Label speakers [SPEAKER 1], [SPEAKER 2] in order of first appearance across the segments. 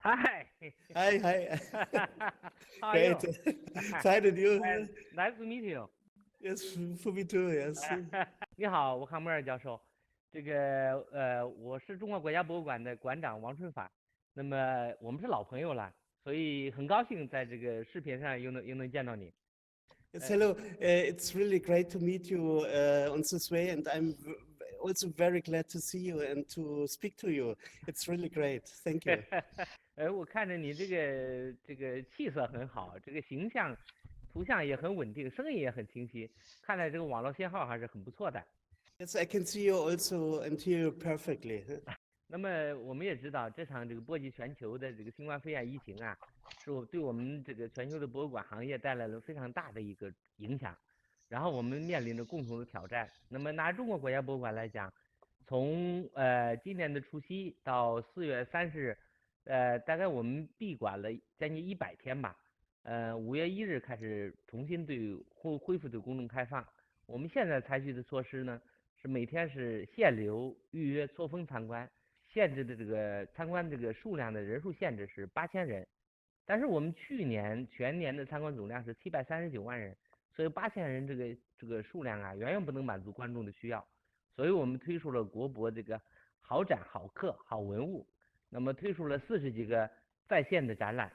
[SPEAKER 1] Hi.
[SPEAKER 2] Hi, hi.
[SPEAKER 1] How are you?
[SPEAKER 2] Great. Fine, and you?
[SPEAKER 1] Nice to meet you.
[SPEAKER 2] Yes, for me too, yes.
[SPEAKER 1] 你好，我康莫尔教授。我是中国国家博物馆的馆长王春法。那么我们是老朋友了，所以很高兴在这个视频上又能见到你。
[SPEAKER 2] Yes, hello. It's really great to meet you on this way, and I'm also very glad to see you and to speak to you. It's really great. Thank you.
[SPEAKER 1] 我看着你这个气色很好，这个形象、图像也很稳定，声音也很清晰，看来这个网络信号还是很不错的。
[SPEAKER 2] Yes, I can see you also and hear you perfectly.
[SPEAKER 1] 那么我们也知道，这场这个波及全球的这个新冠肺炎疫情啊，对我们这个全球的博物馆行业带来了非常大的一个影响。然后我们面临着共同的挑战。那么拿中国国家博物馆来讲，从今年的除夕到4月30日，大概我们闭馆了将近100天吧。5月1日开始重新恢复对公众开放。我们现在采取的措施呢，是每天是限流、预约、错峰参观。限制的这个参观这个数量的人数限制是8000人，但是我们去年全年的参观总量是739万人，所以8000人这个数量啊，远远不能满足观众的需要，所以我们推出了国博这个好展、好课、好文物，那么推出了40几个在线的展览，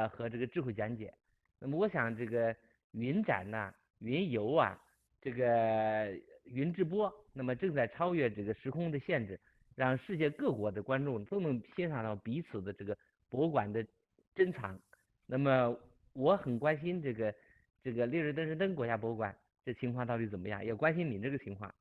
[SPEAKER 1] 和这个智慧讲解。那么我想这个云展呐、云游啊，这个云直播，那么正在超越这个时空的限制。让世界各国的观众都能欣赏到彼此的这个博物馆的珍藏。那么我很关心这个烈日登士登国家博物馆这情况到底怎么样，也关心你这个情况。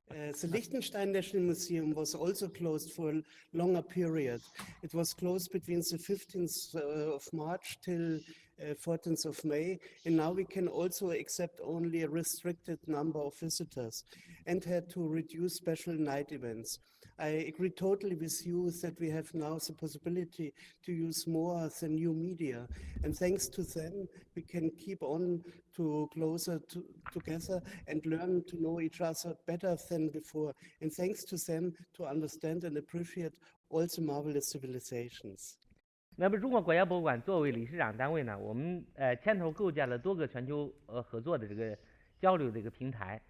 [SPEAKER 2] The Liechtenstein National Museum was also closed for a longer period. It was closed between the 15th of March till 14th of May, and now we can also accept only a restricted number of visitors and had to reduce special night events. I agree totally with you that we have now the possibility to use more than new media, and thanks to them we can keep on to together and learn to know each other better than before, and thanks to them to understand and appreciate all the marvelous civilizations.
[SPEAKER 1] 那么中国国家博物馆作为理事长单位呢，我们牵头构建了多个全球合作的这个交流的一个平台，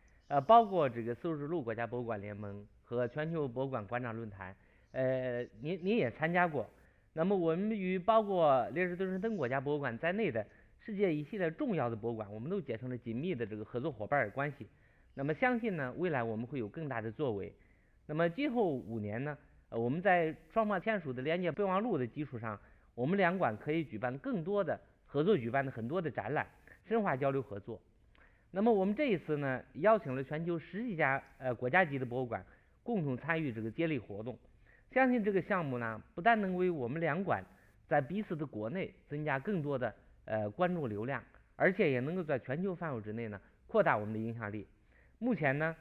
[SPEAKER 1] 包括这个丝绸之路国家博物馆联盟和全球博物馆馆长论坛，您也参加过。那么我们与包括烈日登士登国家博物馆在内的世界一系列重要的博物馆，我们都结成了紧密的这个合作伙伴关系。那么相信呢，未来我们会有更大的作为。那么今后5年呢，我们在双方签署的联结备忘录的基础上，我们两馆可以举办更多的合作，举办的很多的展览，深化交流合作。那么我们这一次呢，邀请了全球10几家国家级的博物馆共同参与这个接力活动。相信这个项目呢，不但能为我们两馆在彼此的国内增加更多的关注流量，而且也能够在全球范围之内呢扩大我们的影响力。目前呢，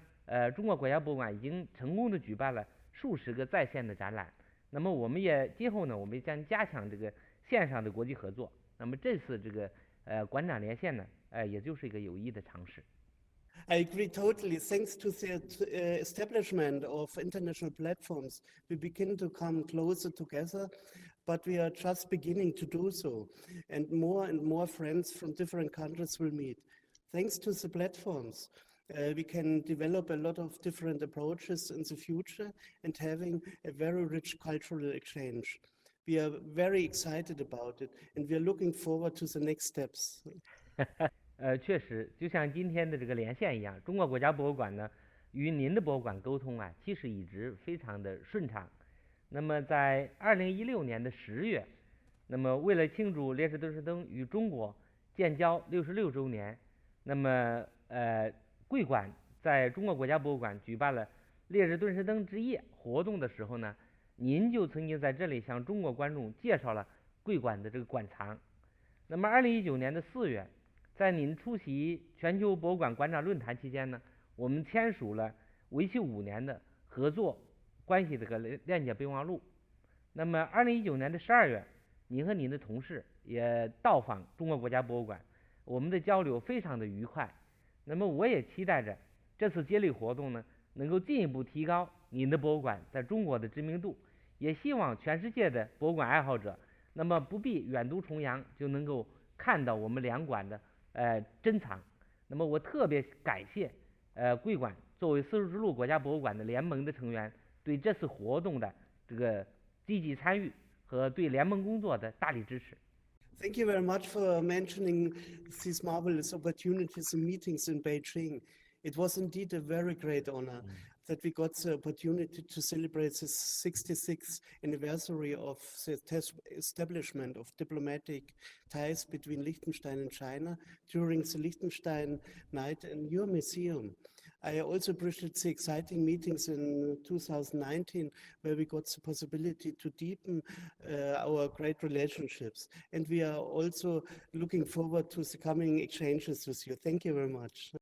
[SPEAKER 1] 中国国家博物馆已经成功的举办了数十个在线的展览。那么我们也今后呢，我们将加强这个线上的国际合作。那么这次这个馆长连线呢，也就是一个有益的尝试。
[SPEAKER 2] I agree totally. Thanks to the establishment of international platforms, we begin to come closer together, but we are just beginning to do so. And more friends from different countries will meet. Thanks to the platforms, we can develop a lot of different approaches in the future and having a very rich cultural exchange. We are very excited about it, and we are looking forward to the next steps.
[SPEAKER 1] 确实，就像今天的这个连线一样，中国国家博物馆呢与您的博物馆沟通啊，其实一直非常的顺畅。那么在2016年的10月，那么为了庆祝烈日登士登与中国建交66周年，那么贵馆在中国国家博物馆举办了烈日登士登之夜活动的时候呢，您就曾经在这里向中国观众介绍了贵馆的这个馆藏。那么2019年的4月，在您出席全球博物馆馆长论坛期间呢，我们签署了为期5年的合作关系这个链接备忘录。那么2019年的12月，您和您的同事也到访中国国家博物馆，我们的交流非常的愉快。那么我也期待着这次接力活动呢，能够进一步提高您的博物馆在中国的知名度，也希望全世界的博物馆爱好者那么不必远渡重洋就能够看到我们两馆的珍藏。那么我特别感谢贵馆作为丝绸之路国家博物馆的联盟的成员对这次活动的这个积极参与和对联盟工作的大力支持。
[SPEAKER 2] Thank you very much for mentioning these marvelous opportunities and meetings in Beijing. It was indeed a very great honor that we got the opportunity to celebrate the 66th anniversary of the establishment of diplomatic ties between Liechtenstein and China during the Liechtenstein Night in your museum. I also appreciate the exciting meetings in 2019 where we got the possibility to deepen our great relationships. And we are also looking forward to the coming exchanges with you. Thank you very much.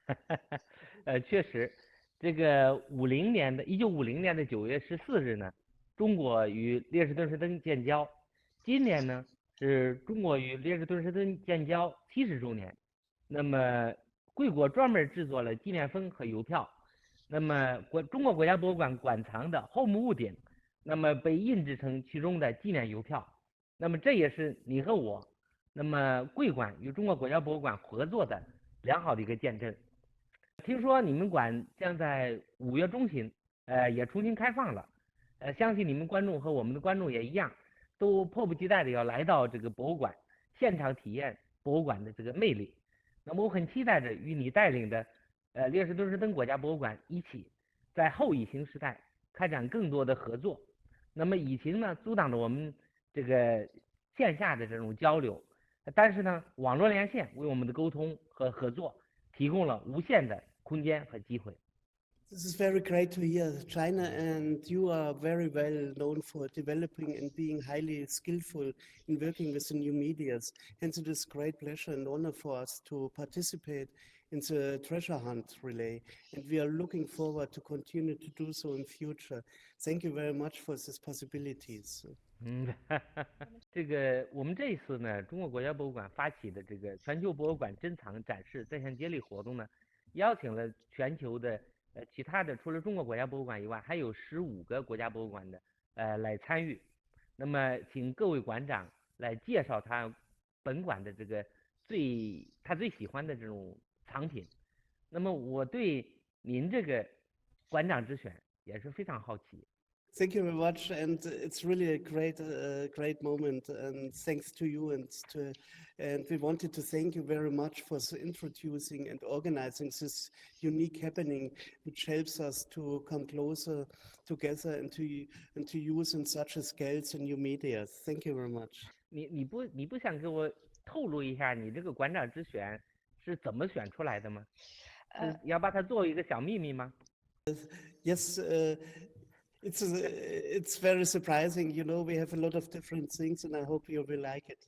[SPEAKER 1] 确实，这个1950年的9月14日呢，中国与列支敦士登建交。今年呢是中国与列支敦士登建交70周年。那么贵国专门制作了纪念封和邮票。那么中国国家博物馆馆藏的后木屋顶，那么被印制成其中的纪念邮票。那么这也是你和我，那么贵馆与中国国家博物馆合作的良好的一个见证。听说你们馆将在5月中旬，也重新开放了。相信你们观众和我们的观众也一样，都迫不及待的要来到这个博物馆，现场体验博物馆的这个魅力。那么我很期待着与你带领的列支敦士登国家博物馆一起，在后疫情时代开展更多的合作。那么疫情呢阻挡着我们这个线下的这种交流，但是呢网络连线为我们的沟通和合作提供了无限的空间和机会。
[SPEAKER 2] This is very great to hear. China and you are very well known for developing and being highly skillful in working with the new medias. Hence it is great pleasure and honor for us to participate in the treasure hunt relay. And we are looking forward to continue to do so in future. Thank you very much for these possibilities.
[SPEAKER 1] 这个我们这一次呢，中国国家博物馆发起的这个全球博物馆珍藏展示在线接力活动呢，邀请了全球的其他的除了中国国家博物馆以外，还有15个国家博物馆的来参与。那么请各位馆长来介绍他本馆的这个他最喜欢的这种藏品。那么我对您这个馆长之选也是非常好奇。
[SPEAKER 2] Thank you very much, and it's really a great moment, and thanks to you and we wanted to thank you very much for introducing and organizing this unique happening, which helps us to come closer together and to use in such a scale the new media. Thank you very much.
[SPEAKER 1] 你不想给我透露一下你这个馆长之选是怎么选出来的吗？要把它作为一个小秘密吗？
[SPEAKER 2] Yes. It's very surprising, you know, we have a lot of different things and I hope you will like it.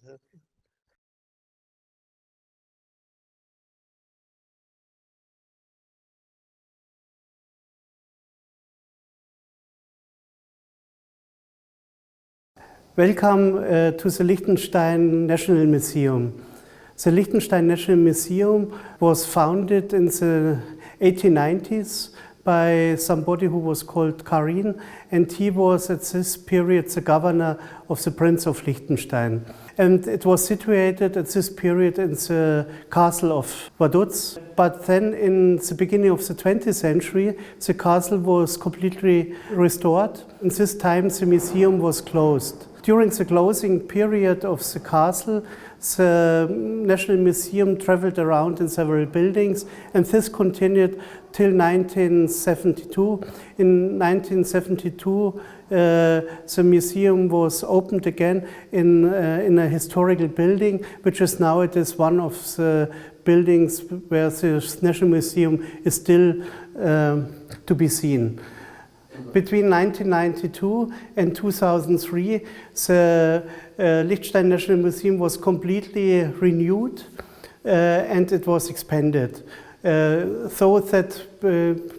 [SPEAKER 2] Welcome to the Liechtenstein National Museum. The Liechtenstein National Museum was founded in the 1890s by somebody who was called Karin, and he was at this period the governor of the Prince of Liechtenstein. And it was situated at this period in the castle of Vaduz. But then in the beginning of the 20th century, the castle was completely restored. And this time the museum was closed. During the closing period of the castle, the National Museum traveled around in several buildings, and this continued till 1972. In 1972, the museum was opened again in a historical building, which is nowadays one of the buildings where the National Museum is still to be seen. Between 1992 and 2003, the Liechtenstein National Museum was completely renewed and it was expanded. So that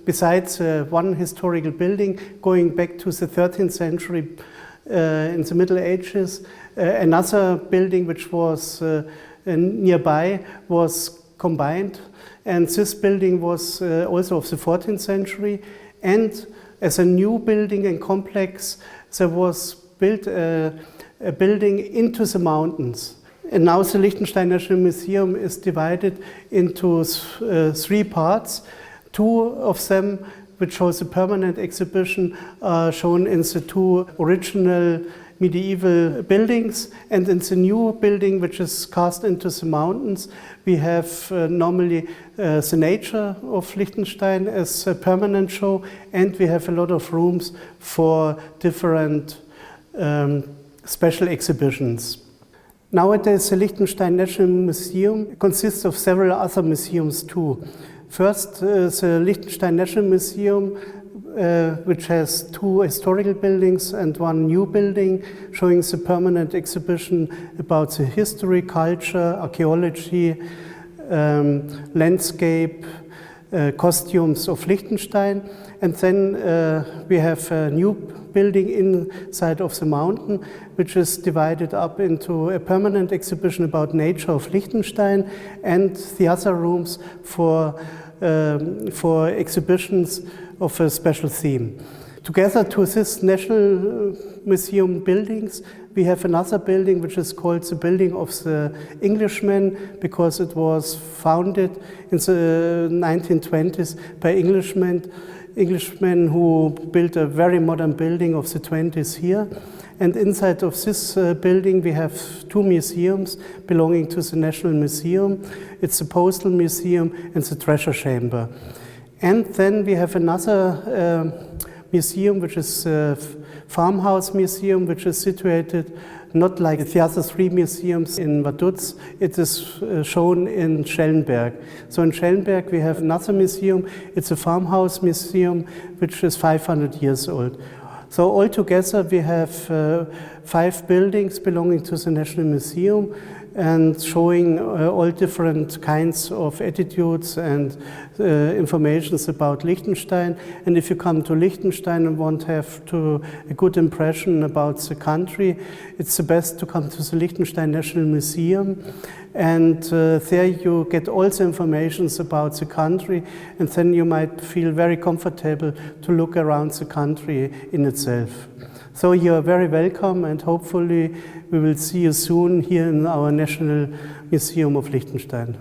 [SPEAKER 2] besides one historical building going back to the 13th century in the Middle Ages, another building which was nearby was combined, and this building was also of the 14th century. And as a new building and complex, there was built a building into the mountains. And now the Liechtenstein National Museum is divided into three parts. Two of them, which shows a permanent exhibition, are shown in the two original medieval buildings, and in the new building, which is cast into the mountains, we have normally the nature of Liechtenstein as a permanent show, and we have a lot of rooms for different special exhibitions. Nowadays, the Liechtenstein National Museum consists of several other museums too. First, the Liechtenstein National Museum, which has two historical buildings and one new building, showing the permanent exhibition about the history, culture, archaeology, landscape, costumes of Liechtenstein. And then we have a new building inside of the mountain, which is divided up into a permanent exhibition about nature of Liechtenstein, and the other rooms for exhibitions of a special theme. Together to this National Museum buildings, we have another building which is called the Building of the Englishmen, because it was founded in the 1920s by Englishmen who built a very modern building of the 20s here. And inside of this building we have two museums belonging to the National Museum. It's the Postal Museum and the Treasure Chamber. And then we have another museum, which is a farmhouse museum, which is situated not like the other three museums in Vaduz. It is shown in Schellenberg. So in Schellenberg we have another museum. It's a farmhouse museum, which is 500 years old. So altogether we have 5 buildings belonging to the National Museum and showing all different kinds of attitudes and informations about Liechtenstein. And if you come to Liechtenstein and want to have a good impression about the country, it's the best to come to the Liechtenstein National Museum. And there you get all the information about the country, and then you might feel very comfortable to look around the country in itself. So you are very welcome, and hopefully we will see you soon here in our National Museum of Liechtenstein.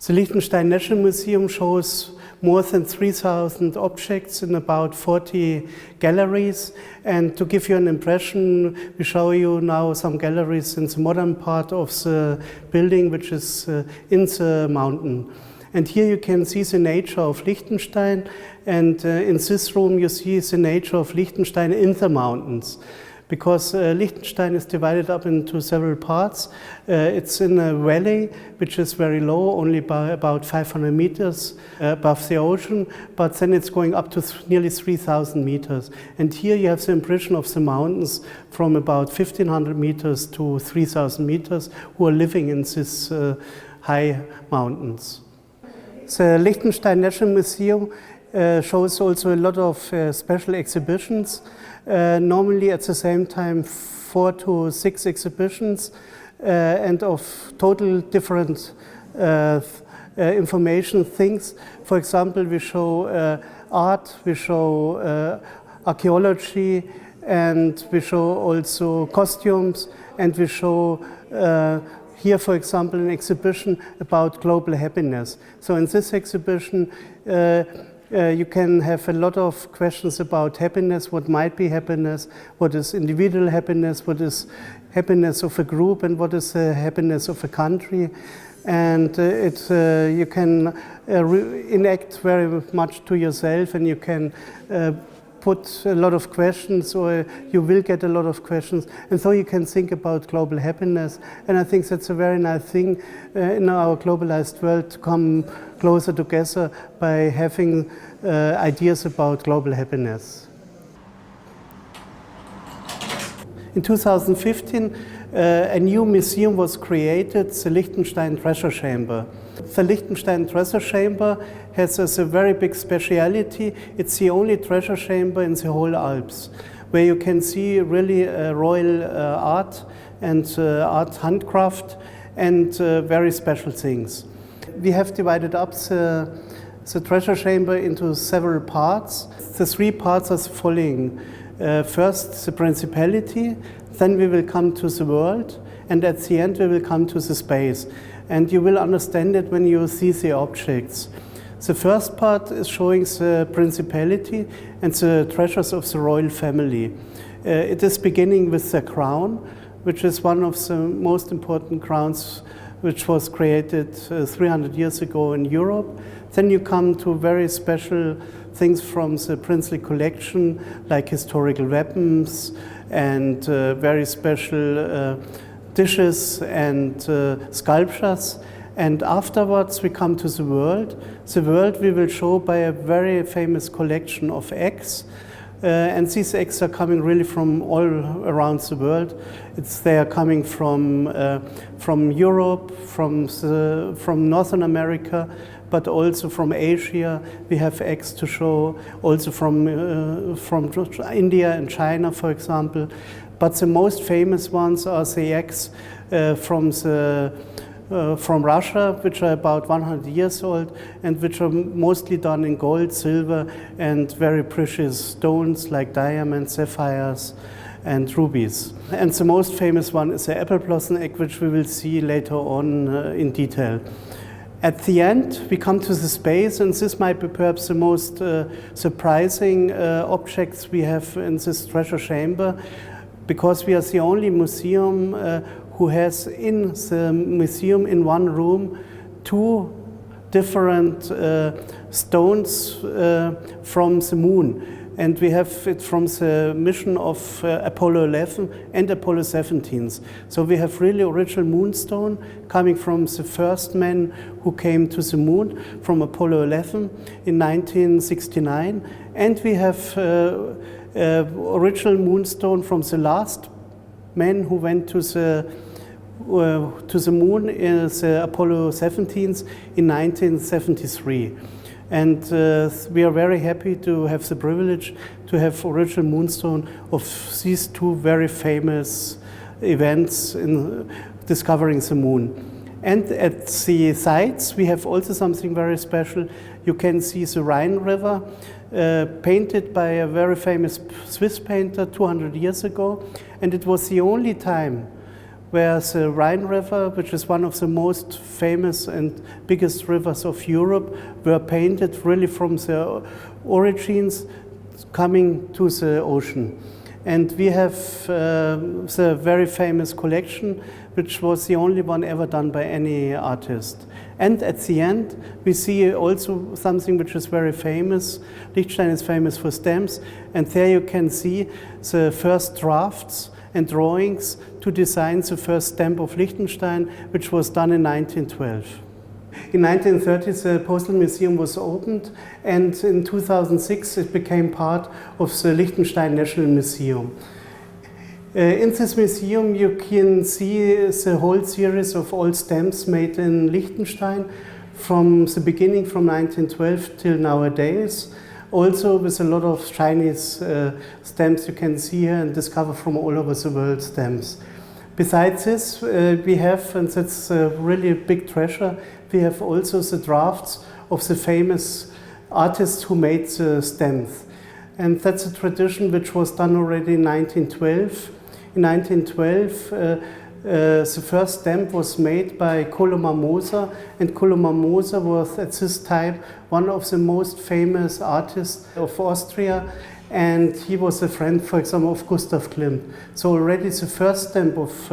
[SPEAKER 2] The Liechtenstein National Museum shows more than 3,000 objects in about 40 galleries. And to give you an impression, we show you now some galleries in the modern part of the building, which is in the mountain. And here you can see the nature of Liechtenstein, and in this room you see the nature of Liechtenstein in the mountains. Because Liechtenstein is divided up into several parts. It's in a valley which is very low, only by about 500 meters above the ocean, but then it's going up to nearly 3,000 meters. And here you have the impression of the mountains from about 1,500 meters to 3,000 meters who are living in these high mountains. The Liechtenstein National Museum shows also a lot of special exhibitions. Normally at the same time 4 to 6 exhibitions and of total different information things. For example, we show art, we show archaeology, and we show also costumes, and we show here, for example, an exhibition about global happiness. So in this exhibition you can have a lot of questions about happiness, what might be happiness, what is individual happiness, what is happiness of a group, and what is the happiness of a country. And you can enact very much to yourself, and you can put a lot of questions, or you will get a lot of questions, and so you can think about global happiness. And I think that's a very nice thing in our globalized world, to come closer together by having ideas about global happiness. In 2015, a new museum was created, the Liechtenstein Treasure Chamber. The Liechtenstein Treasure Chamber has a very big speciality. It's the only treasure chamber in the whole Alps, where you can see really royal art and art handcraft and very special things. We have divided up the treasure chamber into several parts. The 3 parts are the following. First the principality, then we will come to the world, and at the end we will come to the space. And you will understand it when you see the objects. The first part is showing the principality and the treasures of the royal family. It is beginning with the crown, which is one of the most important crowns which was created 300 years ago in Europe. Then you come to very special things from the princely collection, like historical weapons and very special dishes and sculptures. And afterwards we come to the world. The world we will show by a very famous collection of eggs. And these eggs are coming really from all around the world. They are coming from Europe, from Northern America, but also from Asia. We have eggs to show, also from India and China, for example. But the most famous ones are the eggs from Russia, which are about 100 years old and which are mostly done in gold, silver, and very precious stones like diamonds, sapphires, and rubies. And the most famous one is the apple blossom egg, which we will see later on in detail. At the end, we come to the space, and this might be perhaps the most surprising objects we have in this treasure chamber, because we are the only museum who has in the museum in one room 2 different stones from the moon. And we have it from the mission of Apollo 11 and Apollo 17. So we have really original moonstone coming from the first man who came to the moon from Apollo 11 in 1969. And we have original moonstone from the last man who went to the moon in the Apollo 17 in 1973. And we are very happy to have the privilege to have original moonstone of these 2 very famous events in discovering the moon. And at the sides, we have also something very special. You can see the Rhine River, painted by a very famous Swiss painter 200 years ago. And it was the only time where the Rhine River, which is one of the most famous and biggest rivers of Europe, were painted really from the origins coming to the ocean. And we have the very famous collection, which was the only one ever done by any artist. And at the end, we see also something which is very famous. Liechtenstein is famous for stamps, and there you can see the first drafts and drawings to design the first stamp of Liechtenstein, which was done in 1912. In 1930, the Postal Museum was opened, and in 2006 it became part of the Liechtenstein National Museum. In this museum you can see the whole series of old stamps made in Liechtenstein from the beginning, from 1912 till nowadays. Also with a lot of Chinese stamps you can see here and discover from all over the world stamps. Besides this, we have, and that's really a big treasure, we have also the drafts of the famous artists who made the stamps. And that's a tradition which was done already in 1912. In 1912, the first stamp was made by Coloma Moser, and Coloma Moser was at this time one of the most famous artists of Austria, and he was a friend, for example, of Gustav Klimt. So already the first stamp of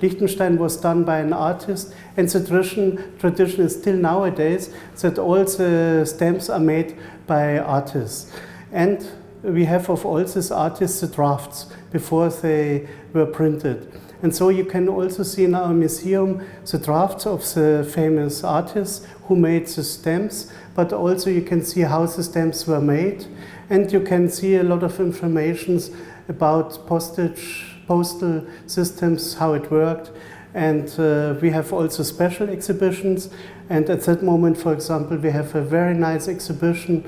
[SPEAKER 2] Liechtenstein was done by an artist, and the tradition is still nowadays that all the stamps are made by artists. And we have of all these artists the drafts before they were printed. And so you can also see in our museum the drafts of the famous artists who made the stamps, but also you can see how the stamps were made, and you can see a lot of information about postal systems, how it worked. And we have also special exhibitions, and at that moment, for example, we have a very nice exhibition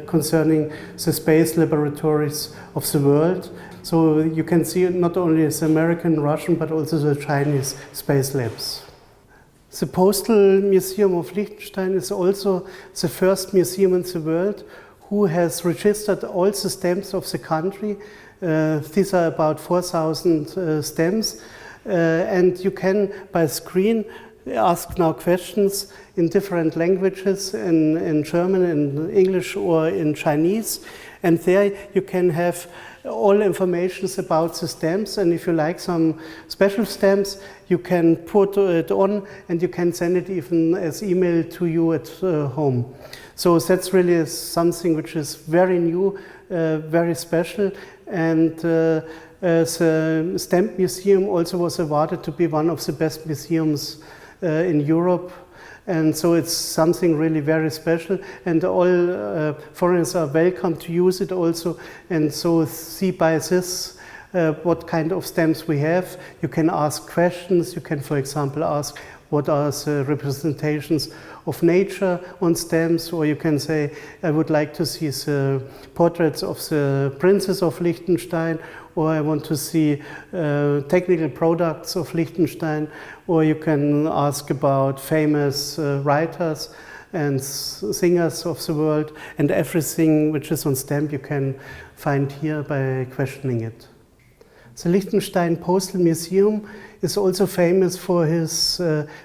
[SPEAKER 2] concerning the space laboratories of the world. So you can see not only the American, Russian, but also the Chinese space labs. The Postal Museum of Liechtenstein is also the first museum in the world who has registered all the stamps of the country. These are about 4,000 stamps, and you can, by screen, ask now questions in different languages, in German, in English, or in Chinese. And there you can have all informations about the stamps, and if you like some special stamps, you can put it on and you can send it even as email to you at home. So that's really something which is very new, very special, and the Stamp Museum also was awarded to be one of the best museums in Europe. And so it's something really very special, and all foreigners are welcome to use it also, and so see by this what kind of stamps we have. You can ask questions. You can, for example, ask what are the representations of nature on stamps, or you can say, I would like to see the portraits of the princes of Liechtenstein, or I want to see technical products of Liechtenstein, or you can ask about famous writers and singers of the world, and everything which is on stamp you can find here by questioning it. The Liechtenstein Postal Museum is also famous for his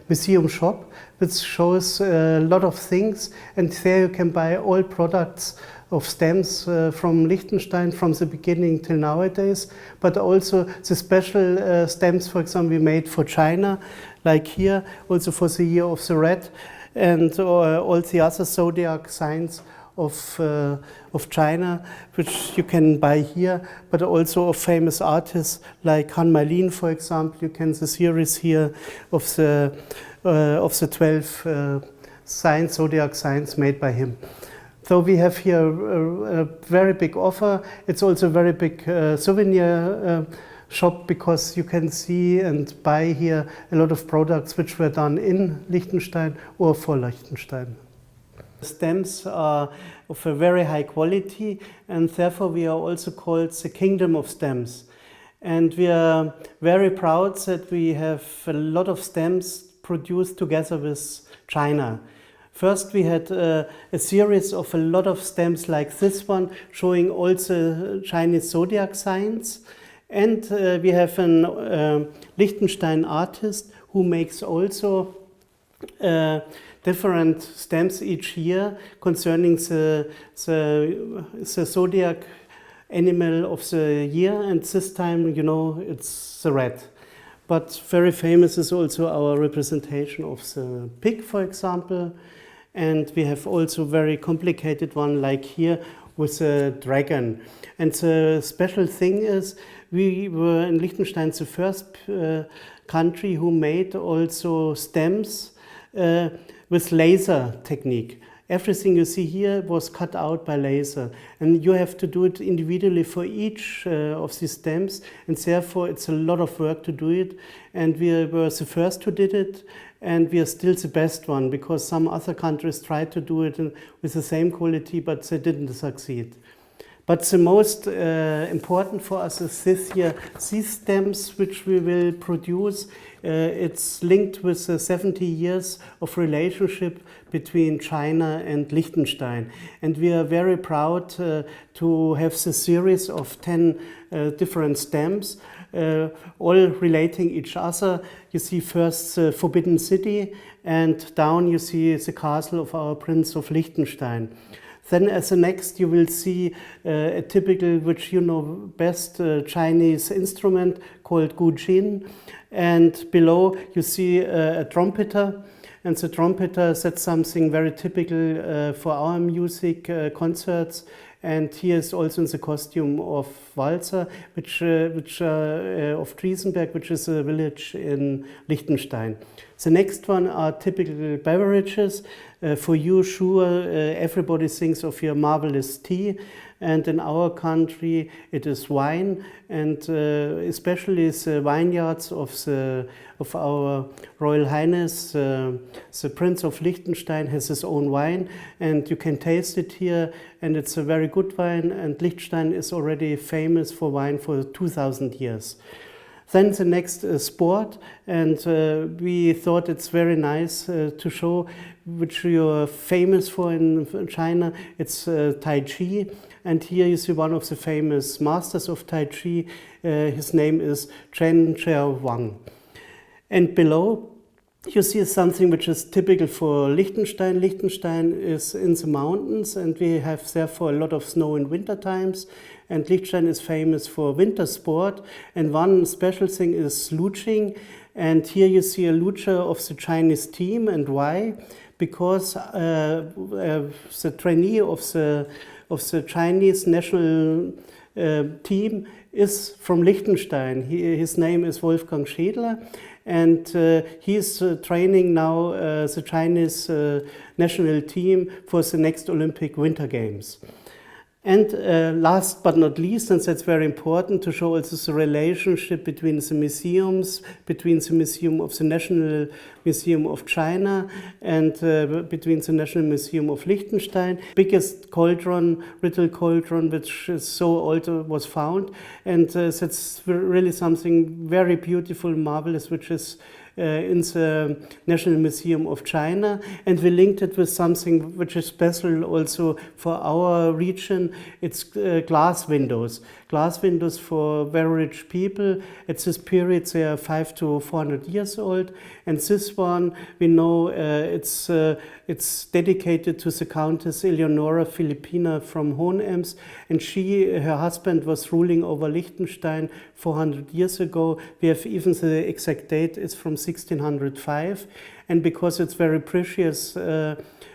[SPEAKER 2] museum shop, which shows a lot of things, and there you can buy all products of stamps from Liechtenstein from the beginning till nowadays, but also the special stamps, for example, we made for China, like here, also for the year of the rat, and all the other zodiac signs of China, which you can buy here, but also of famous artists like Han Malin, for example. You can the series here of the 12 signs, zodiac signs made by him. So we have here a very big offer. It's also a very big souvenir shop, because you can see and buy here a lot of products which were done in Liechtenstein or for Liechtenstein. Stamps are of a very high quality, and therefore we are also called the Kingdom of Stamps. And we are very proud that we have a lot of stamps produced together with China. First, we had a series of a lot of stamps like this one, showing all the Chinese zodiac signs. And we have a Liechtenstein artist who makes also different stamps each year concerning the zodiac animal of the year. And this time, you know, it's the rat. But very famous is also our representation of the pig, for example. And we have also very complicated one like here with a dragon. And the special thing is we were in Liechtenstein the first country who made also stamps with laser technique. Everything you see here was cut out by laser, and you have to do it individually for each of these stamps, and therefore it's a lot of work to do it. And we were the first who did it, and we are still the best one, because some other countries tried to do it with the same quality, but they didn't succeed. But the most important for us is this year, these stamps which we will produce. It's linked with the 70 years of relationship between China and Liechtenstein. And we are very proud to have the series of 10 different stamps, all relating each other. You see first the Forbidden City, and down you see the castle of our Prince of Liechtenstein. Then as the next you will see a typical, which you know best, Chinese instrument called gujin. And below you see a trumpeter, and the trumpeter, that's something very typical for our music concerts. And he is also in the costume of Walzer, which of Triesenberg, which is a village in Liechtenstein. The next one are typical beverages. For you, sure, everybody thinks of your marvelous tea. And in our country, it is wine, and especially the vineyards of our Royal Highness, the Prince of Liechtenstein, has his own wine, and you can taste it here, and it's a very good wine, and Liechtenstein is already famous for wine for 2,000 years. Then the next sport, and we thought it's very nice to show, which you're famous for in China. It's Tai Chi, and here you see one of the famous masters of Tai Chi. His name is Chen Wang. And below you see something which is typical for Liechtenstein. Liechtenstein is in the mountains, and we have therefore a lot of snow in winter times. And Liechtenstein is famous for winter sport. And one special thing is luching. And here you see a lucha of the Chinese team. And why? Because the trainee of the Chinese national team is from Liechtenstein. His name is Wolfgang, and he is training now the Chinese national team for the next Olympic Winter Games. And last but not least, and that's very important, to show also the relationship between the museums, between the Museum of the National Museum of China and between the National Museum of Liechtenstein. Biggest cauldron, ritual cauldron, which is so old was found. And that's really something very beautiful, marvelous, which is in the National Museum of China, and we linked it with something which is special also for our region. It's glass windows for very rich people. At this period they are 500 to 400 years old, and this one we know it's dedicated to the Countess Eleonora Filipina from Hohenems, and her husband was ruling over Liechtenstein 400 years ago. We have even the exact date, it's from 1605, and because it's very precious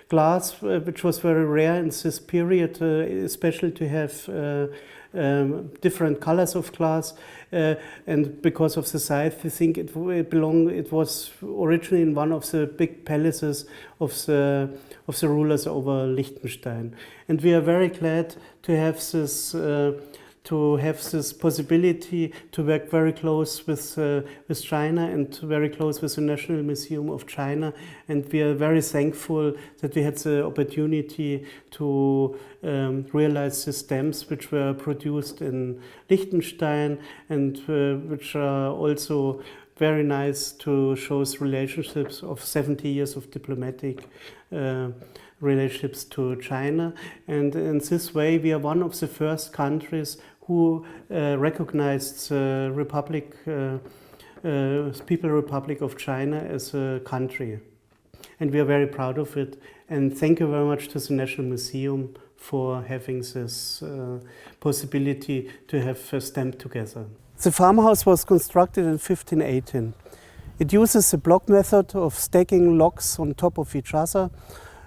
[SPEAKER 2] glass, which was very rare in this period, especially to have different colors of glass, and because of the size, I think it was originally in one of the big palaces of the rulers over Liechtenstein. And we are very glad to have this possibility to work very close with China and very close with the National Museum of China. And we are very thankful that we had the opportunity to realize the stamps which were produced in Liechtenstein and which are also very nice to show relationships of 70 years of diplomatic relationships to China. And in this way, we are one of the first countries who recognized the People's Republic of China as a country. And we are very proud of it. And thank you very much to the National Museum for having this possibility to have stamped together. The farmhouse was constructed in 1518. It uses the block method of stacking logs on top of each other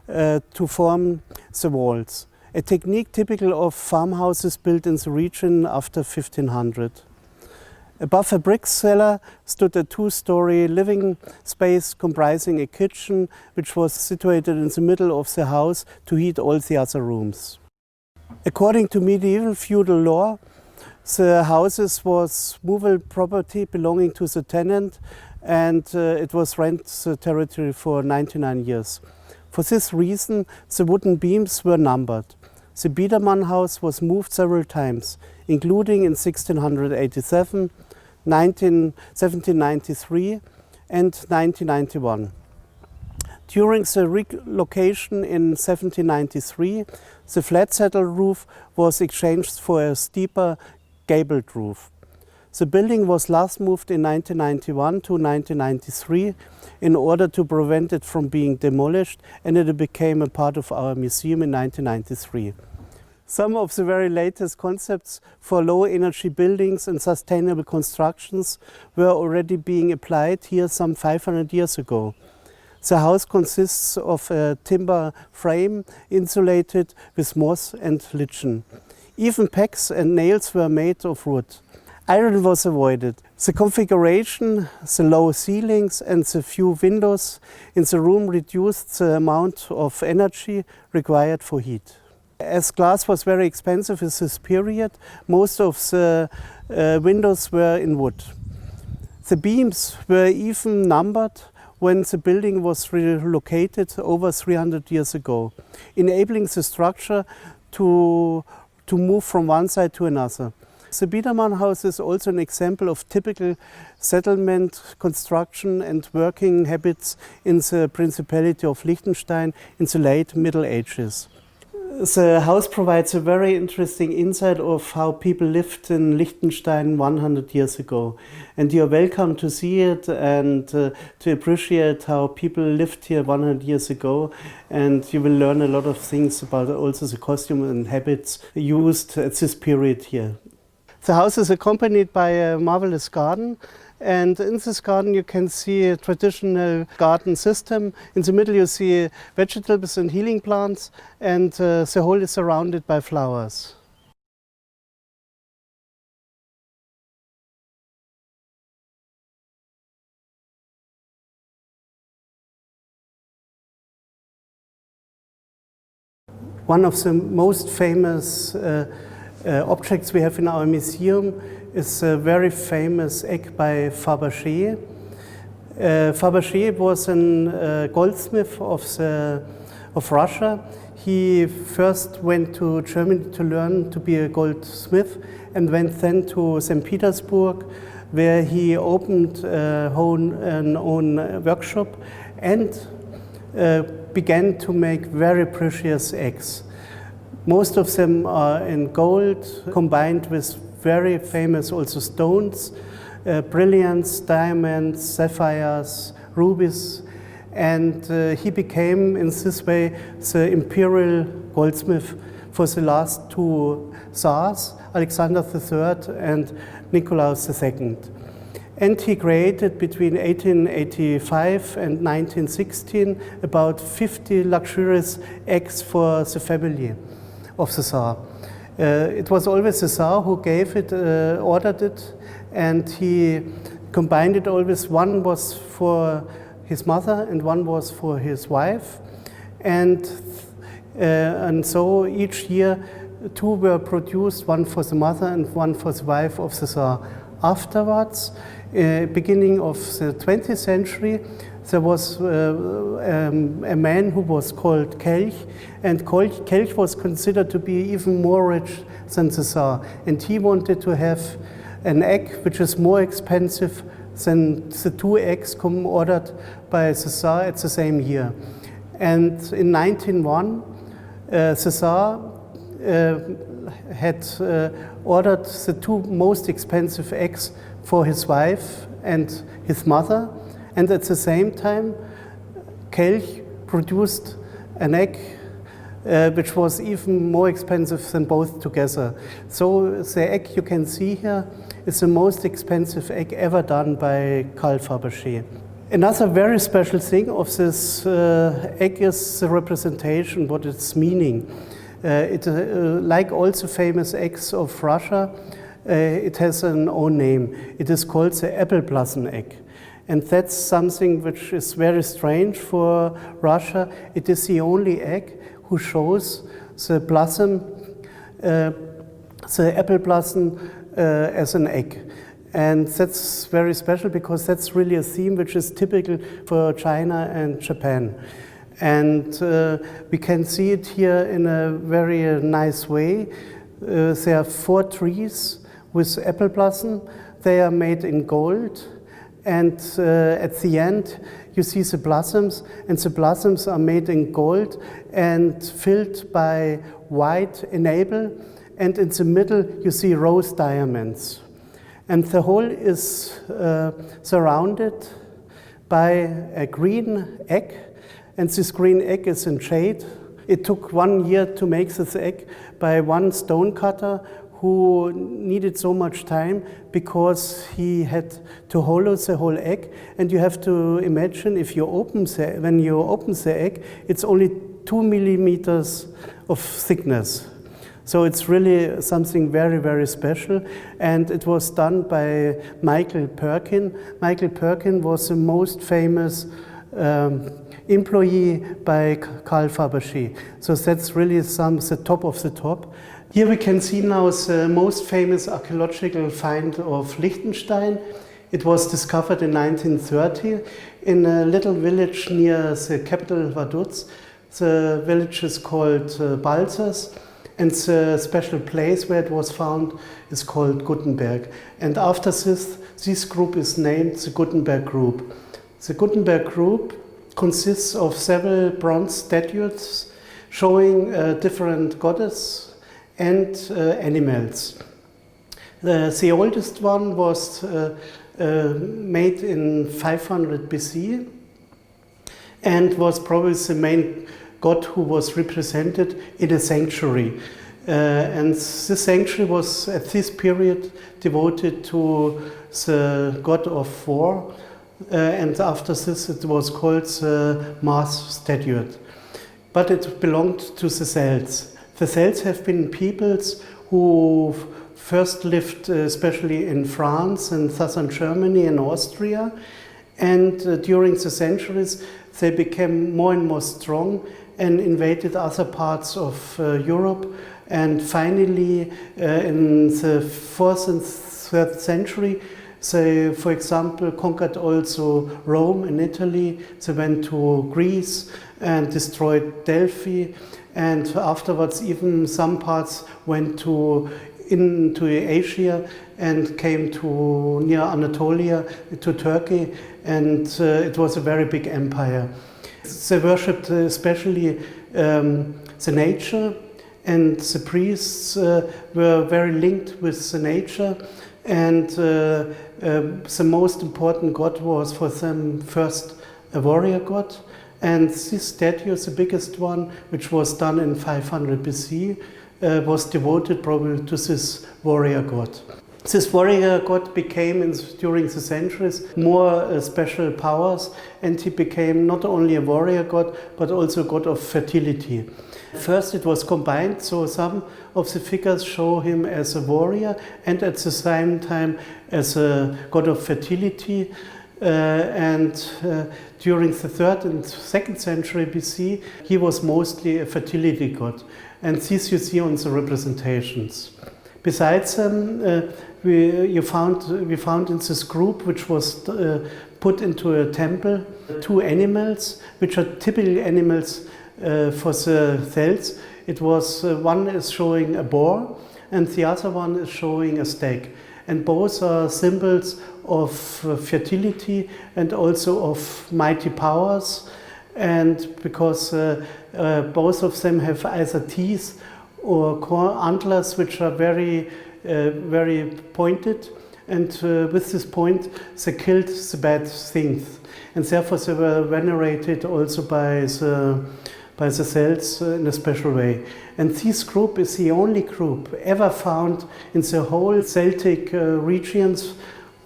[SPEAKER 2] to form the walls, a technique typical of farmhouses built in the region after 1500. Above a brick cellar stood a two-story living space comprising a kitchen, which was situated in the middle of the house to heat all the other rooms. According to medieval feudal law, the houses was movable property belonging to the tenant, and it was rent the territory for 99 years. For this reason, the wooden beams were numbered. The Biedermann house was moved several times, including in 1687, 1793 and 1991. During the relocation in 1793, the flat saddle roof was exchanged for a steeper gabled roof. The building was last moved in 1991 to 1993 in order to prevent it from being demolished, and it became a part of our museum in 1993. Some of the very latest concepts for low energy buildings and sustainable constructions were already being applied here some 500 years ago. The house consists of a timber frame insulated with moss and lichen. Even pegs and nails were made of wood. Iron was avoided. The configuration, the low ceilings and the few windows in the room reduced the amount of energy required for heat. As glass was very expensive in this period, most of the windows were in wood. The beams were even numbered when the building was relocated over 300 years ago, enabling the structure to move from one side to another. The Biedermann house is also an example of typical settlement construction and working habits in the Principality of Liechtenstein in the late Middle Ages. The house provides a very interesting insight of how people lived in Liechtenstein 100 years ago. And you're welcome to see it and to appreciate how people lived here 100 years ago. And you will learn a lot of things about also the costume and habits used at this period here. The house is accompanied by a marvelous garden. And in this garden you can see a traditional garden system. In the middle you see vegetables and healing plants, and the whole is surrounded by flowers. One of the most famous objects we have in our museum is a very famous egg by Faberge. Faberge was a goldsmith of Russia. He first went to Germany to learn to be a goldsmith and went then to St. Petersburg, where he opened an own workshop and began to make very precious eggs. Most of them are in gold, combined with very famous also stones, brilliants, diamonds, sapphires, rubies, and he became in this way the imperial goldsmith for the last two Tsars, Alexander III and Nikolaus II. And he created between 1885 and 1916 about 50 luxurious eggs for the family of the Tsar. It was always the Tsar who gave it, ordered it, and he combined it always. One was for his mother and one was for his wife. And so each year two were produced, one for the mother and one for the wife of the Tsar. Afterwards, beginning of the 20th century, there was a man who was called Kelch, and Kelch was considered to be even more rich than the Tsar. And he wanted to have an egg which is more expensive than the two eggs ordered by the Tsar at the same year. And in 1901, the Tsar had ordered the two most expensive eggs for his wife and his mother. And at the same time, Kelch produced an egg which was even more expensive than both together. So the egg you can see here is the most expensive egg ever done by Carl Faberge. Another very special thing of this egg is the representation, what its meaning. Like all the famous eggs of Russia, it has an own name. It is called the apple blossom egg. And that's something which is very strange for Russia. It is the only egg who shows the blossom, the apple blossom as an egg. And that's very special because that's really a theme which is typical for China and Japan. And we can see it here in a very nice way. There are 4 trees with apple blossom. They are made in gold. And at the end, you see the blossoms, and the blossoms are made in gold and filled by white enamel, and in the middle you see rose diamonds. And the whole is surrounded by a green egg, and this green egg is in shade. It took 1 year to make this egg by one stone cutter who needed so much time because he had to hollow the whole egg. And you have to imagine when you open the egg, it's only 2 millimeters of thickness. So it's really something very, very special. And it was done by Michael Perkin. Michael Perkin was the most famous employee by Carl Faberge. So that's really the top of the top. Here we can see now the most famous archaeological find of Liechtenstein. It was discovered in 1930 in a little village near the capital Vaduz. The village is called Balzers, And the special place where it was found is called Gutenberg. And after this group is named the Gutenberg group. The Gutenberg group consists of several bronze statues showing different goddesses and animals. The oldest one was made in 500 BC and was probably the main god who was represented in a sanctuary. And this sanctuary was at this period devoted to the god of war, and after this it was called the Mars statue. But it belonged to the Celts. The Celts have been peoples who first lived especially in France and southern Germany and Austria, and during the centuries they became more and more strong and invaded other parts of Europe, and finally in the 4th and 3rd century they, for example, conquered also Rome in Italy. They went to Greece and destroyed Delphi, and afterwards even some parts went into Asia and came to near Anatolia, to Turkey, and it was a very big empire. They worshipped especially the nature, and the priests were very linked with the nature, and the most important god was for them first a warrior god, and this statue, the biggest one, which was done in 500 BC, was devoted probably to this warrior god. This warrior god became, during the centuries, more special powers, and he became not only a warrior god, but also a god of fertility. First it was combined, so some of the figures show him as a warrior and at the same time as a god of fertility. During the 3rd and 2nd century BC, he was mostly a fertility god. And this you see on the representations. Besides them, we found in this group, which was put into a temple, 2 animals, which are typical animals for the Celts. It was one is showing a boar, and the other one is showing a stag. And both are symbols of fertility and also of mighty powers. And because both of them have either teeth or antlers which are very, very pointed, and with this point they killed the bad things, and therefore they were venerated also by the Celts in a special way. And this group is the only group ever found in the whole Celtic regions,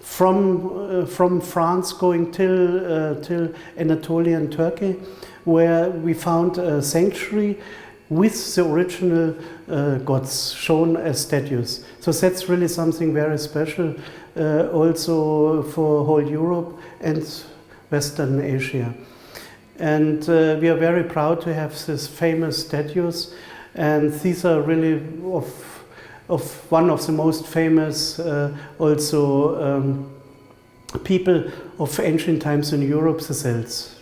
[SPEAKER 2] from France going till Anatolia and Turkey, where we found a sanctuary with the original gods shown as statues. So that's really something very special, also for whole Europe and Western Asia. And we are very proud to have these famous statues, and these are really of one of the most famous also people of ancient times in Europe, the Celts.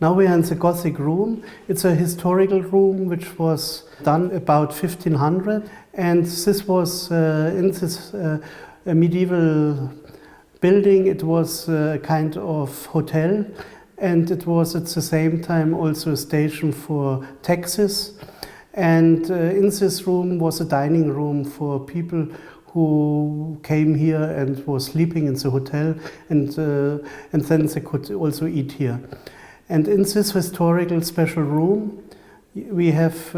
[SPEAKER 2] Now we are in the Gothic room. It's a historical room which was done about 1500, and this was in this medieval building. It was a kind of hotel, and it was at the same time also a station for taxis. And in this room was a dining room for people who came here and were sleeping in the hotel, and then they could also eat here. And in this historical special room we have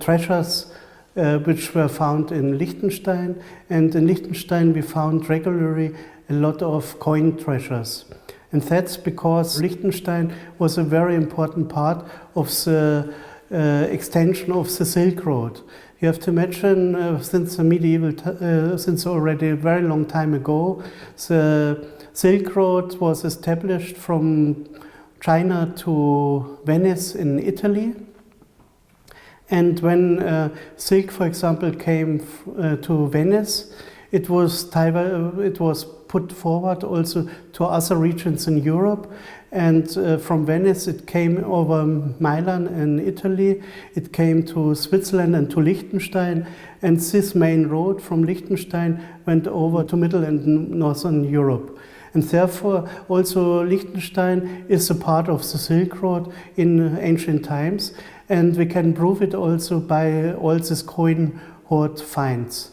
[SPEAKER 2] treasures which were found in Liechtenstein, and in Liechtenstein we found regularly a lot of coin treasures. And that's because Liechtenstein was a very important part of the extension of the Silk Road. You have to imagine, since the medieval, since already a very long time ago, the Silk Road was established from China to Venice in Italy. And when silk, for example, came to Venice, it was put forward also to other regions in Europe. And from Venice it came over Milan in Italy, it came to Switzerland and to Liechtenstein, and this main road from Liechtenstein went over to Middle and Northern Europe. And therefore also Liechtenstein is a part of the Silk Road in ancient times, and we can prove it also by all these coin hoard finds.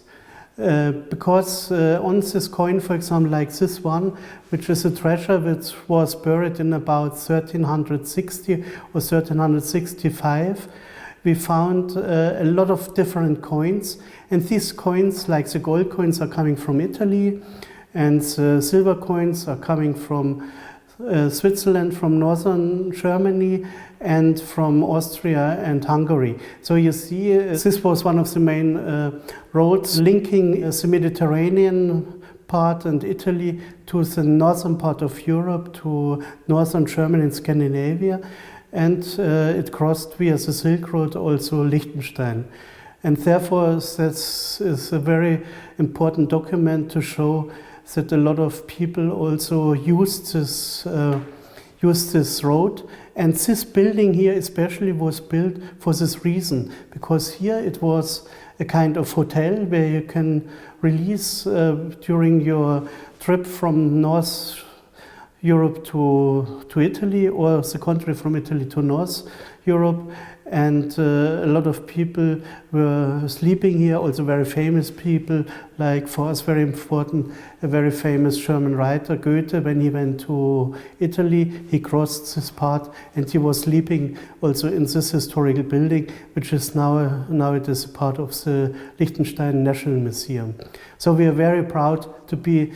[SPEAKER 2] Because on this coin, for example, like this one, which is a treasure which was buried in about 1360 or 1365, we found a lot of different coins. And these coins, like the gold coins, are coming from Italy, and the silver coins are coming from Switzerland, from northern Germany, and from Austria and Hungary. So you see, this was one of the main roads linking the Mediterranean part and Italy to the northern part of Europe, to northern Germany and Scandinavia, and it crossed via the Silk Road also Liechtenstein. And therefore this is a very important document to show that a lot of people also used this road. And this building here especially was built for this reason, because here it was a kind of hotel where you can release during your trip from North Europe to Italy, or the country from Italy to North Europe. And a lot of people were sleeping here, also very famous people, like for us very important, a very famous German writer, Goethe. When he went to Italy, he crossed this part and he was sleeping also in this historical building, which is now it is a part of the Liechtenstein National Museum. So we are very proud to be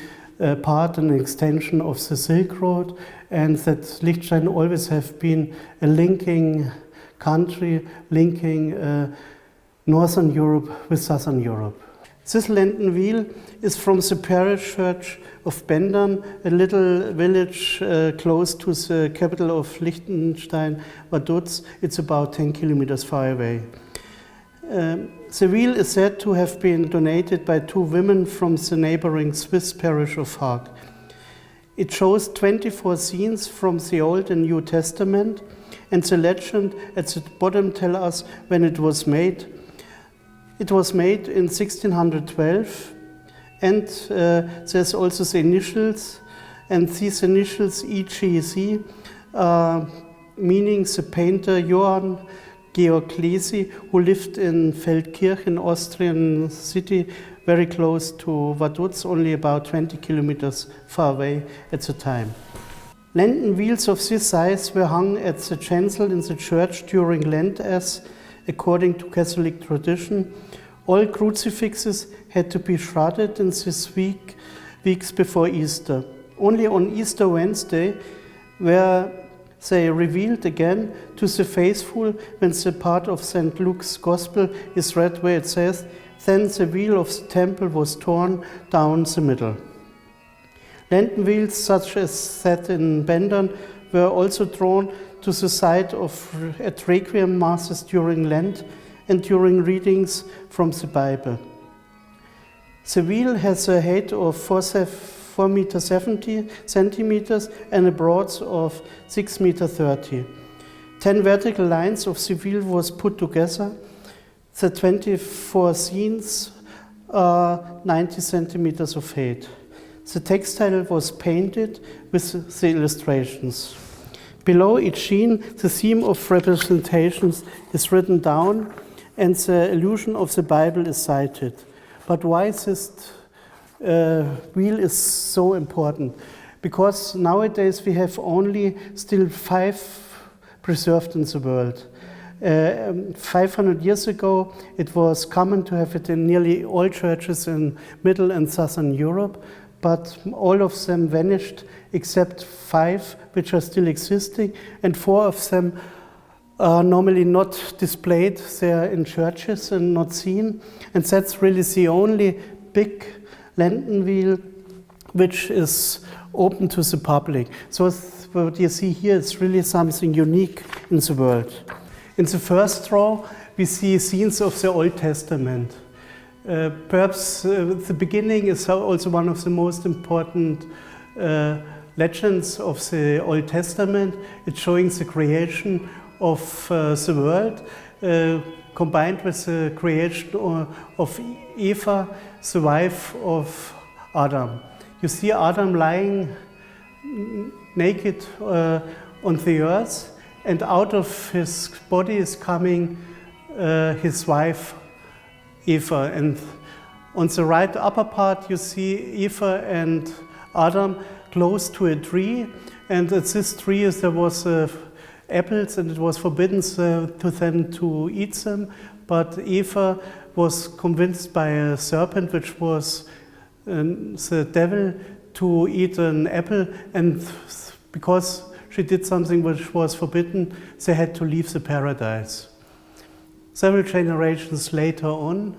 [SPEAKER 2] part and extension of the Silk Road, and that Liechtenstein always have been a linking country, linking Northern Europe with Southern Europe. This lantern wheel is from the parish church of Biedermann, a little village close to the capital of Liechtenstein, Vaduz. It's about 10 kilometers far away. The wheel is said to have been donated by two women from the neighboring Swiss parish of Haag. It shows 24 scenes from the Old and New Testament, and the legend at the bottom tells us when it was made. It was made in 1612, and there's also the initials, and these initials EGC, meaning the painter Johann Georg Lesi, who lived in Feldkirch, in Austrian city, very close to Vaduz, only about 20 kilometers far away at the time. Lantern wheels of this size were hung at the chancel in the church during Lent, as, according to Catholic tradition, all crucifixes had to be shrouded in these weeks before Easter. Only on Easter Wednesday were they revealed again to the faithful when the part of St. Luke's Gospel is read where it says, "Then the wheel of the temple was torn down the middle." Lantern wheels such as that in Biedermann were also drawn to the side at Requiem Masses during Lent and during readings from the Bible. The wheel has a height of 4 meters 70 centimeters and a broad of 6 meters 30. 10 vertical lines of the wheel was put together. The 24 scenes are 90 centimeters of height. The textile was painted with the illustrations. Below each scene, the theme of representations is written down and the allusion of the Bible is cited. But why this wheel is so important? Because nowadays we have only still 5 preserved in the world. 500 years ago, it was common to have it in nearly all churches in Middle and Southern Europe, but all of them vanished except 5 which are still existing, and 4 of them are normally not displayed. They are in churches and not seen, and that's really the only big lantern wheel which is open to the public. So what you see here is really something unique in the world. In the first row, we see scenes of the Old Testament. Perhaps the beginning is also one of the most important legends of the Old Testament. It's showing the creation of the world, combined with the creation of Eva, the wife of Adam. You see Adam lying naked on the earth, and out of his body is coming his wife Eva. And on the right upper part you see Eva and Adam close to a tree, and at this tree there was apples, and it was forbidden to them to eat them, but Eva was convinced by a serpent, which was the devil, to eat an apple, and because she did something which was forbidden, they had to leave the paradise. Several generations later on,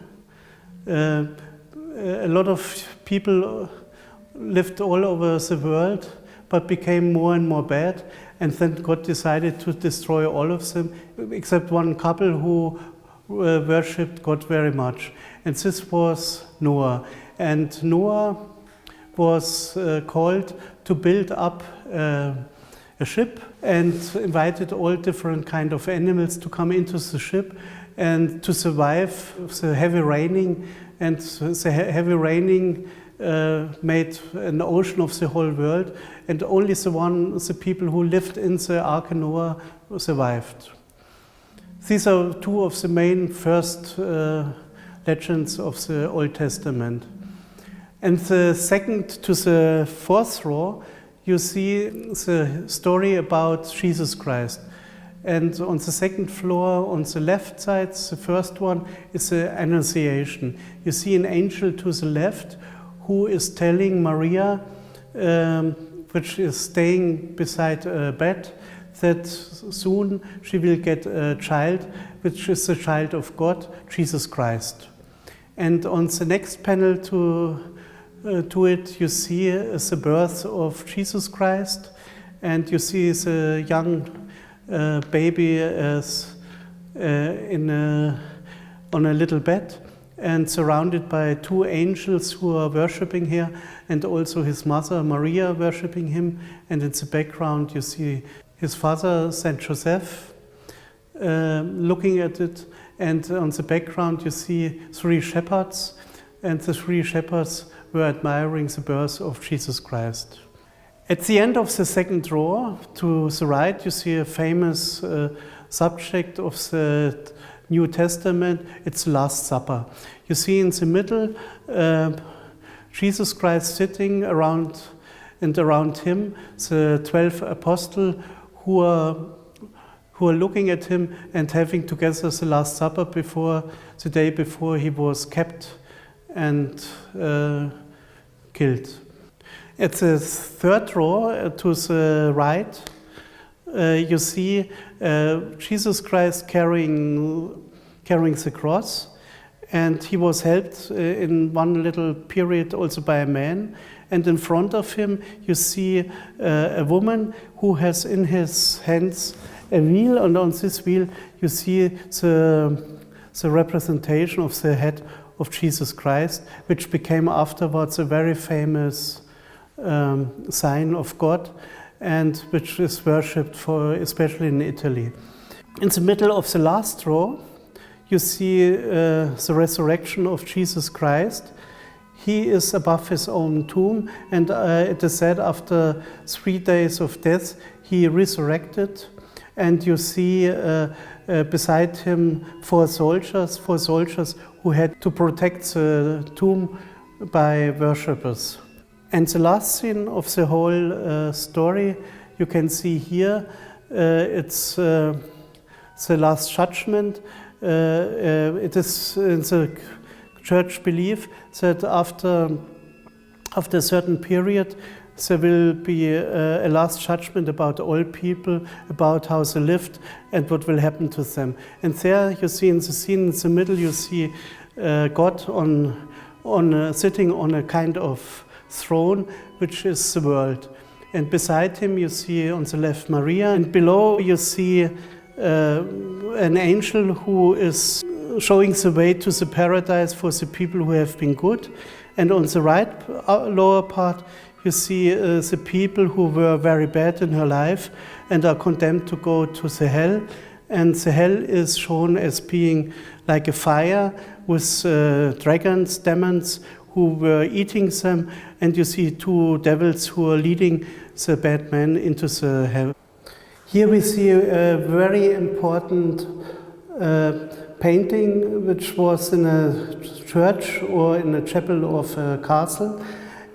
[SPEAKER 2] a lot of people lived all over the world, but became more and more bad, and then God decided to destroy all of them, except one couple who worshipped God very much, and this was Noah. And Noah was called to build up a ship, and invited all different kind of animals to come into the ship and to survive the heavy raining. And the heavy raining made an ocean of the whole world, and only the people who lived in the Ark of Noah survived. These are two of the main first legends of the Old Testament. And the second to the fourth row, you see the story about Jesus Christ. And on the second floor, on the left side, the first one is the Annunciation. You see an angel to the left who is telling Maria, which is staying beside a bed, that soon she will get a child, which is the child of God, Jesus Christ. And on the next panel to it, you see the birth of Jesus Christ, and you see the young baby on a little bed, and surrounded by two angels who are worshipping here, and also his mother Maria worshipping him. And in the background you see his father Saint Joseph looking at it, and on the background you see three shepherds, and the three shepherds were admiring the birth of Jesus Christ. At the end of the second row, to the right, you see a famous subject of the New Testament. It's the Last Supper. You see in the middle Jesus Christ sitting around, and around him the 12 apostles who are looking at him and having together the Last Supper the day before he was kept and killed. At the third row to the right, you see Jesus Christ carrying the cross, and he was helped in one little period also by a man. And in front of him you see a woman who has in his hands a wheel, and on this wheel you see the representation of the head of Jesus Christ, which became afterwards a very famous sign of God, and which is worshipped especially in Italy. In the middle of the last row, you see the resurrection of Jesus Christ. He is above his own tomb, and it is said after 3 days of death, he resurrected. And you see beside him four soldiers who had to protect the tomb by worshippers. And the last scene of the whole story you can see here. It's the Last Judgment. It is in the church belief that after a certain period there will be a last judgment about all people, about how they lived and what will happen to them. And there you see in the scene in the middle, you see God sitting on a kind of throne, which is the world. And beside him you see on the left Maria, and below you see an angel who is showing the way to the paradise for the people who have been good. And on the right lower part, you see the people who were very bad in her life and are condemned to go to the hell. And the hell is shown as being like a fire with dragons, demons, who were eating them. And you see two devils who are leading the bad man into the hell. Here we see a very important painting, which was in a church or in a chapel of a castle,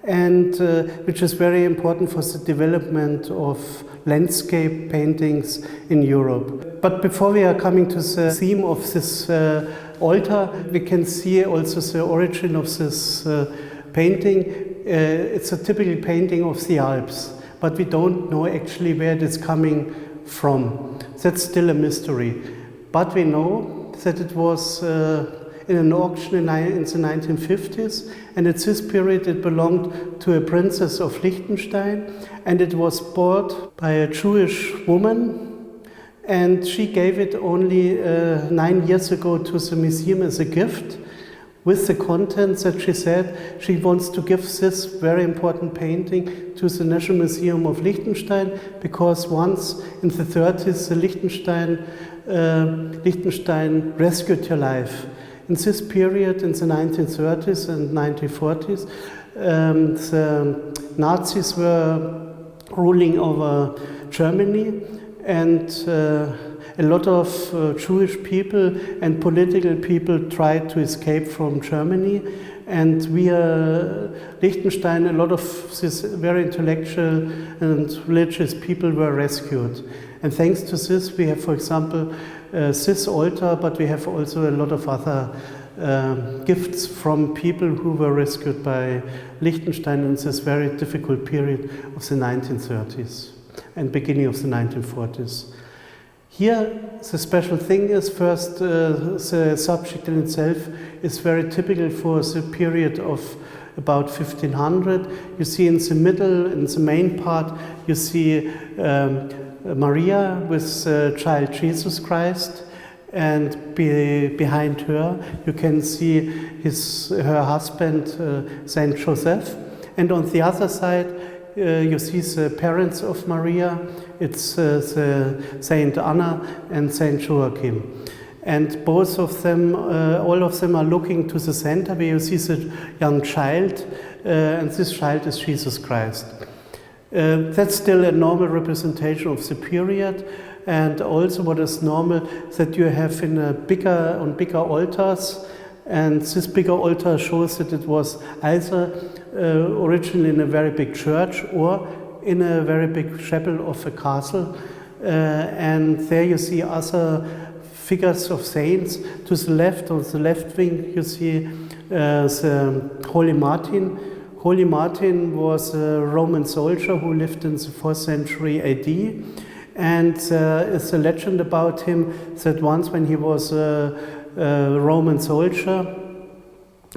[SPEAKER 2] and which is very important for the development of landscape paintings in Europe. But before we are coming to the theme of this altar, we can see also the origin of this painting. It's a typical painting of the Alps, but we don't know actually where it is coming from. That's still a mystery. But we know that it was in an auction in the 1950s, and at this period it belonged to a princess of Liechtenstein, and it was bought by a Jewish woman, and she gave it only 9 years ago to the museum as a gift, with the contents that she said she wants to give this very important painting to the National Museum of Liechtenstein, because once in the 30s the Liechtenstein rescued her life. In this period, in the 1930s and 1940s, the Nazis were ruling over Germany, and a lot of Jewish people and political people tried to escape from Germany. And Liechtenstein, a lot of these very intellectual and religious people were rescued. And thanks to this, we have, for example, this altar, but we have also a lot of other gifts from people who were rescued by Liechtenstein in this very difficult period of the 1930s and beginning of the 1940s. Here, the special thing is first, the subject in itself is very typical for the period of about 1500. You see in the middle, in the main part, you see Maria with child Jesus Christ, and behind her you can see her husband Saint Joseph, and on the other side you see the parents of Maria. It's Saint Anna and Saint Joachim, and both of them, all of them are looking to the center where you see the young child, and this child is Jesus Christ. That's still a normal representation of the period, and also what is normal that you have on bigger altars, and this bigger altar shows that it was either originally in a very big church or in a very big chapel of a castle, and there you see other figures of saints. To the left, on the left wing, you see the Holy Martin. Holy Martin was a Roman soldier who lived in the 4th century AD, and it's a legend about him that once when he was a Roman soldier,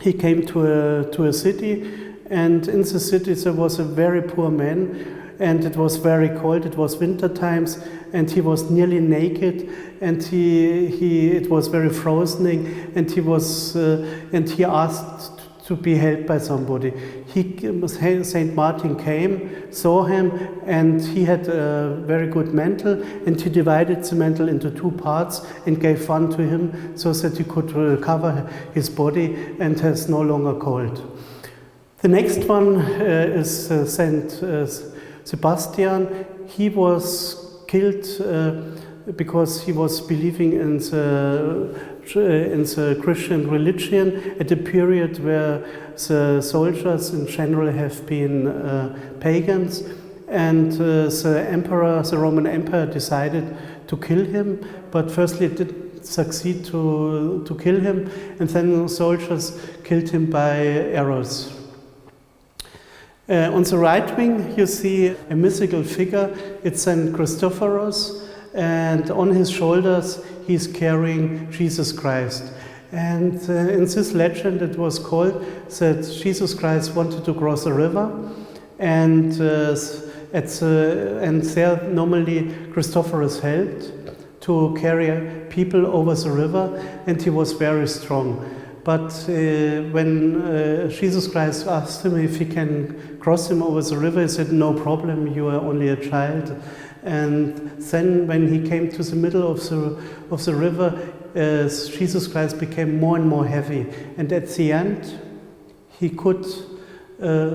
[SPEAKER 2] he came to a city, and in the city there was a very poor man, and it was very cold, it was winter times, and he was nearly naked, and it was very frozen, and he asked to be helped by somebody. Saint Martin came, saw him, and he had a very good mantle, and he divided the mantle into 2 parts and gave one to him so that he could recover his body and has no longer cold. The next one is Saint Sebastian. He was killed because he was believing in the Christian religion at a period where the soldiers in general have been pagans, and the Roman Emperor decided to kill him, but firstly it didn't succeed to kill him, and then soldiers killed him by arrows. On the right wing you see a mythical figure. It's Saint Christophorus, and on his shoulders he's carrying Jesus Christ. And in this legend it was called that Jesus Christ wanted to cross a river, and there normally Christophorus helped to carry people over the river, and he was very strong. But when Jesus Christ asked him if he can cross him over the river, he said, "No problem, you are only a child." And then when he came to the middle of the river, Jesus Christ became more and more heavy. And at the end, he could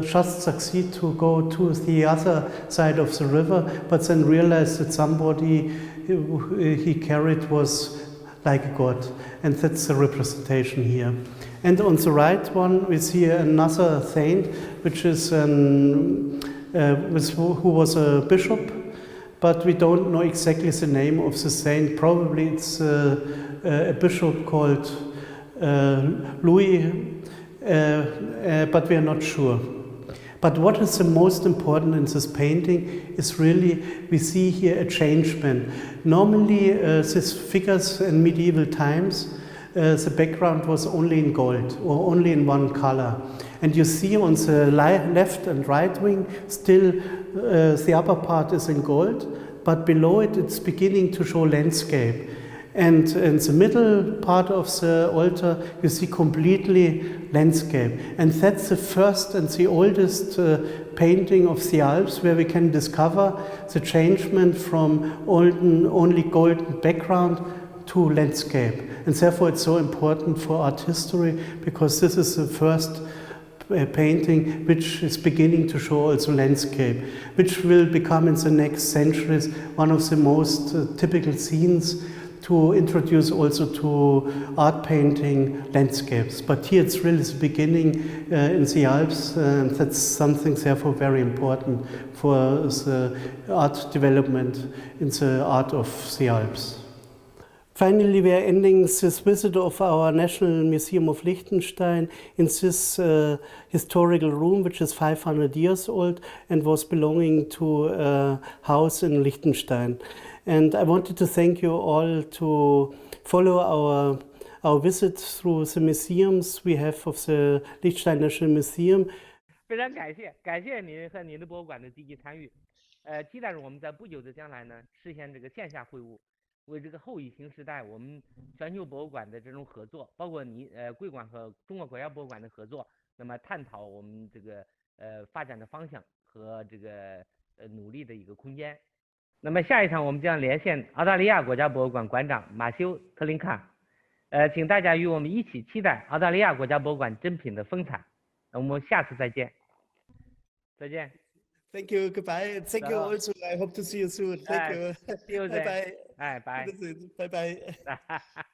[SPEAKER 2] just succeed to go to the other side of the river, but then realized that somebody he carried was like a god. And that's the representation here. And on the right one, we see another saint, which is who was a bishop, but we don't know exactly the name of the saint. Probably it's a bishop called Louis, but we are not sure. But what is the most important in this painting is really, we see here a changement. Normally, these figures in medieval times, the background was only in gold or only in one color. And you see on the left and right wing, still the upper part is in gold, but below it, it's beginning to show landscape. And in the middle part of the altar, you see completely landscape. And that's the first and the oldest painting of the Alps, where we can discover the changement from only golden background to landscape. And therefore it's so important for art history, because this is the first painting which is beginning to show also landscape, which will become in the next centuries one of the most typical scenes to introduce also to art painting landscapes. But here it's really the beginning in the Alps, and that's something therefore very important for the art development in the art of the Alps. Finally, we are ending this visit of our National Museum of Liechtenstein in this historical room, which is 500 years old and was belonging to a house in Liechtenstein. And I wanted to thank you all to follow our visit through the museums we have of the Liechtenstein National Museum.
[SPEAKER 1] 非常感谢您和您的博物馆的积极参与，期待着我们在不久的将来呢，实现这个线下会晤，为这个后疫情时代我们全球博物馆的这种合作，包括贵馆和中国国家博物馆的合作，那么探讨我们这个发展的方向和这个努力的一个空间。那么下一场我们将连线澳大利亚国家博物馆馆长马修特林卡，请大家与我们一起期待澳大利亚国家博物馆珍品的风采。我们下次再见，再见。
[SPEAKER 2] Thank you. Goodbye. Thank you also. I hope to see you soon. Thank you.
[SPEAKER 1] See you
[SPEAKER 2] Bye bye.
[SPEAKER 1] Bye bye.
[SPEAKER 2] Bye bye.